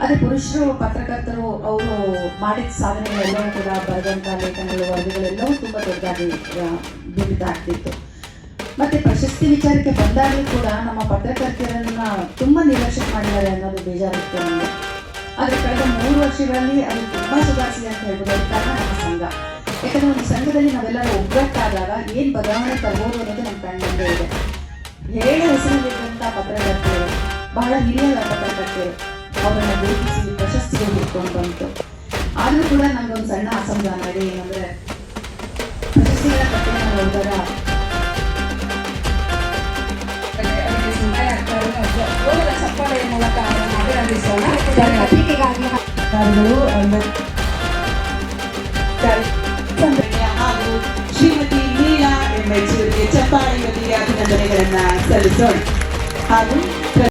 ಅದೇ ಪುರುಷರು ಪತ್ರಕರ್ತರು ಅವರು ಮಾಡಿದ ಸಾಧನೆಗಳೆಲ್ಲವೂ ಕೂಡ ಬರೆದಂಥ ಲೇಖನಗಳು ವರದಿಗಳೆಲ್ಲವೂ ತುಂಬ ದೊಡ್ಡದಾಗಿ ಬಿಂಬಿತ ಆಗ್ತಿತ್ತು. ಮತ್ತು ಪ್ರಶಸ್ತಿ ವಿಚಾರಕ್ಕೆ ಬಂದಾಗಲೂ ಕೂಡ ನಮ್ಮ ಪತ್ರಕರ್ತರನ್ನು ತುಂಬ ನಿರ್ಲಕ್ಷ್ಯ ಮಾಡಿದ್ದಾರೆ ಅನ್ನೋದು ಬೇಜಾರಿತ್ತು ನಮಗೆ. ಆದರೆ ಕಳೆದ 3 ವರ್ಷಗಳಲ್ಲಿ ಅದು ತುಂಬ ಸುಧಾರಿಸಿದೆ ಅಂತ ಹೇಳ್ಬೋದು. ಅದು ಕಾರಣ ನಮ್ಮ ಸಂಘ. ಯಾಕಂದರೆ ಒಂದು ಸಂಘದಲ್ಲಿ ನಾವೆಲ್ಲರೂ ಒಗ್ಗಟ್ಟಾದಾಗ ಏನು ಬದಲಾವಣೆ ತರ್ಬೋದು ಅನ್ನೋದು ನಮ್ಮ ಕಣ್ಣಿಂದೇ ಇದೆ. ಹೇಳ ಹೆಸರಿನಲ್ಲಿದ್ದಂಥ ಪತ್ರಕರ್ತರು, ಬಹಳ ಹಿರಿಯ ಪತ್ರಕರ್ತರು, ಅವರನ್ನು ಗುರುತಿಸಿ ಪ್ರಶಸ್ತಿಗಳು ಹಿಡ್ಕೊಂಡು ಬಂತು. ಆದರೂ ಕೂಡ ನಮಗೊಂದು ಸಣ್ಣ ಅಸಮಾಧಾನ ಇದೆ. ಏನಂದರೆ ಪ್ರಶಸ್ತಿಗಳ ಪಟ್ಟಿಯನ್ನು ನೋಡಿದಾಗ ಚಪ್ಪಾಳೆಯ ಮೂಲಕ ಅಭಿನಂದಿಸೋಣ. ಹಾಗೂ ಶ್ರೀಮತಿ ನೀಲಾ ಎಂಎಚ್ ಅವರಿಗೆ ಚಪ್ಪಾಳೆಯೊಂದಿಗೆ ಅಭಿನಂದನೆಗಳನ್ನು ಸಲ್ಲಿಸೋಣ. ಹಾಗೂ